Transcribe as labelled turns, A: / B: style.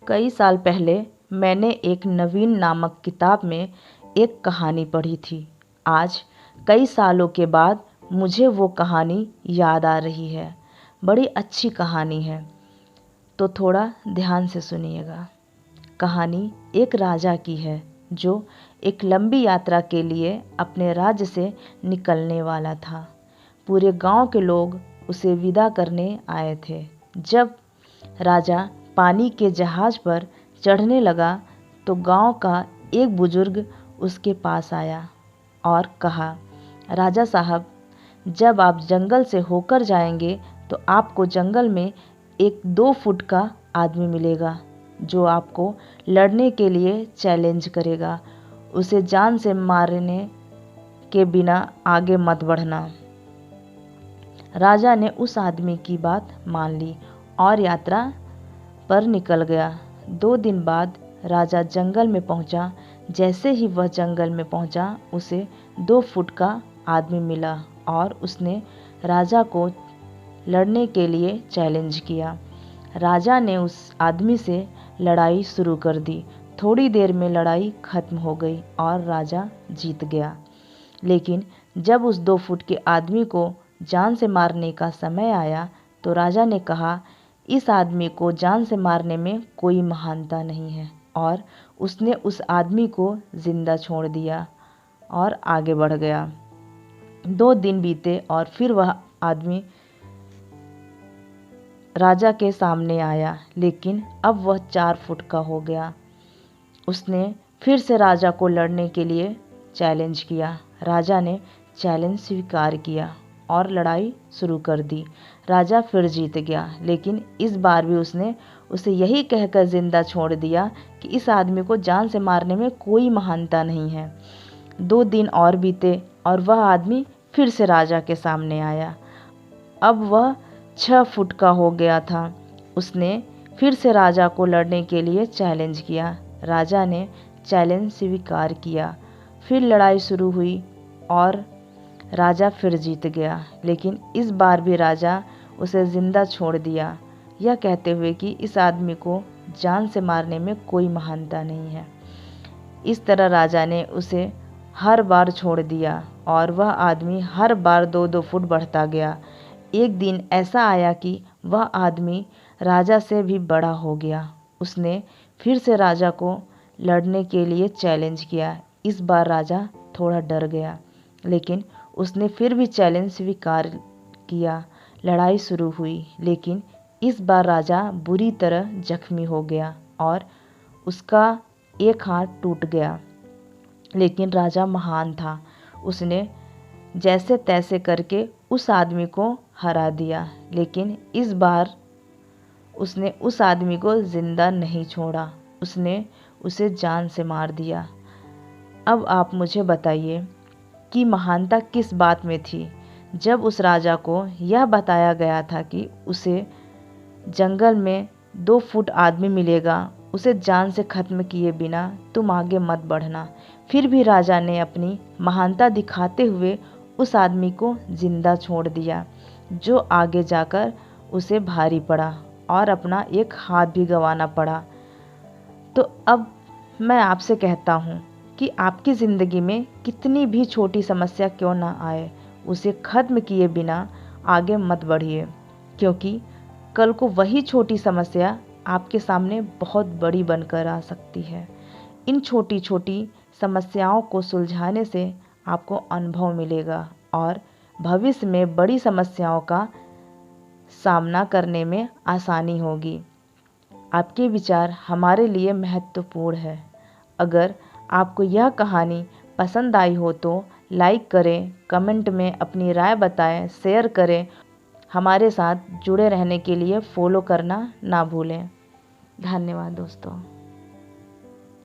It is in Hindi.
A: कई साल पहले मैंने एक नवीन नामक किताब में एक कहानी पढ़ी थी। आज कई सालों के बाद मुझे वो कहानी याद आ रही है। बड़ी अच्छी कहानी है, तो थोड़ा ध्यान से सुनिएगा। कहानी एक राजा की है जो एक लंबी यात्रा के लिए अपने राज्य से निकलने वाला था। पूरे गांव के लोग उसे विदा करने आए थे। जब राजा पानी के जहाज पर चढ़ने लगा तो गांव का एक बुजुर्ग उसके पास आया और कहा, राजा साहब, जब आप जंगल से होकर जाएंगे तो आपको जंगल में एक 2 फुट का आदमी मिलेगा जो आपको लड़ने के लिए चैलेंज करेगा। उसे जान से मारने के बिना आगे मत बढ़ना। राजा ने उस आदमी की बात मान ली और यात्रा पर निकल गया। 2 दिन बाद राजा जंगल में पहुंचा। जैसे ही वह जंगल में पहुंचा, उसे 2 फुट का आदमी मिला और उसने राजा को लड़ने के लिए चैलेंज किया। राजा ने उस आदमी से लड़ाई शुरू कर दी। थोड़ी देर में लड़ाई खत्म हो गई और राजा जीत गया। लेकिन जब उस 2 फुट के आदमी को जान से मारने का समय आया तो राजा ने कहा, इस आदमी को जान से मारने में कोई महानता नहीं है, और उसने उस आदमी को जिंदा छोड़ दिया और आगे बढ़ गया। 2 दिन बीते और फिर वह आदमी राजा के सामने आया, लेकिन अब वह 4 फुट का हो गया। उसने फिर से राजा को लड़ने के लिए चैलेंज किया। राजा ने चैलेंज स्वीकार किया और लड़ाई शुरू कर दी। राजा फिर जीत गया, लेकिन इस बार भी उसने उसे यही कहकर जिंदा छोड़ दिया कि इस आदमी को जान से मारने में कोई महानता नहीं है। 2 दिन और बीते और वह आदमी फिर से राजा के सामने आया। अब वह 6 फुट का हो गया था। उसने फिर से राजा को लड़ने के लिए चैलेंज किया। राजा ने चैलेंज स्वीकार किया। फिर लड़ाई शुरू हुई और राजा फिर जीत गया, लेकिन इस बार भी राजा उसे जिंदा छोड़ दिया, यह कहते हुए कि इस आदमी को जान से मारने में कोई महानता नहीं है। इस तरह राजा ने उसे हर बार छोड़ दिया और वह आदमी हर बार 2-2 फुट बढ़ता गया। एक दिन ऐसा आया कि वह आदमी राजा से भी बड़ा हो गया। उसने फिर से राजा को लड़ने के लिए चैलेंज किया। इस बार राजा थोड़ा डर गया, लेकिन उसने फिर भी चैलेंज स्वीकार किया। लड़ाई शुरू हुई, लेकिन इस बार राजा बुरी तरह जख्मी हो गया और उसका एक हाथ टूट गया। लेकिन राजा महान था। उसने जैसे तैसे करके उस आदमी को हरा दिया, लेकिन इस बार उसने उस आदमी को जिंदा नहीं छोड़ा। उसने उसे जान से मार दिया। अब आप मुझे बताइए कि महानता किस बात में थी? जब उस राजा को यह बताया गया था कि उसे जंगल में 2 फुट आदमी मिलेगा, उसे जान से खत्म किए बिना तुम आगे मत बढ़ना। फिर भी राजा ने अपनी महानता दिखाते हुए उस आदमी को जिंदा छोड़ दिया, जो आगे जाकर उसे भारी पड़ा और अपना एक हाथ भी गंवाना पड़ा। तो अब मैं आपसे कहता हूँ कि आपकी ज़िंदगी में कितनी भी छोटी समस्या क्यों ना आए, उसे ख़त्म किए बिना आगे मत बढ़िए, क्योंकि कल को वही छोटी समस्या आपके सामने बहुत बड़ी बनकर आ सकती है। इन छोटी छोटी समस्याओं को सुलझाने से आपको अनुभव मिलेगा और भविष्य में बड़ी समस्याओं का सामना करने में आसानी होगी। आपके विचार हमारे लिए महत्वपूर्ण है। अगर आपको यह कहानी पसंद आई हो तो लाइक करें, कमेंट में अपनी राय बताएं, शेयर करें। हमारे साथ जुड़े रहने के लिए फॉलो करना ना भूलें। धन्यवाद दोस्तों।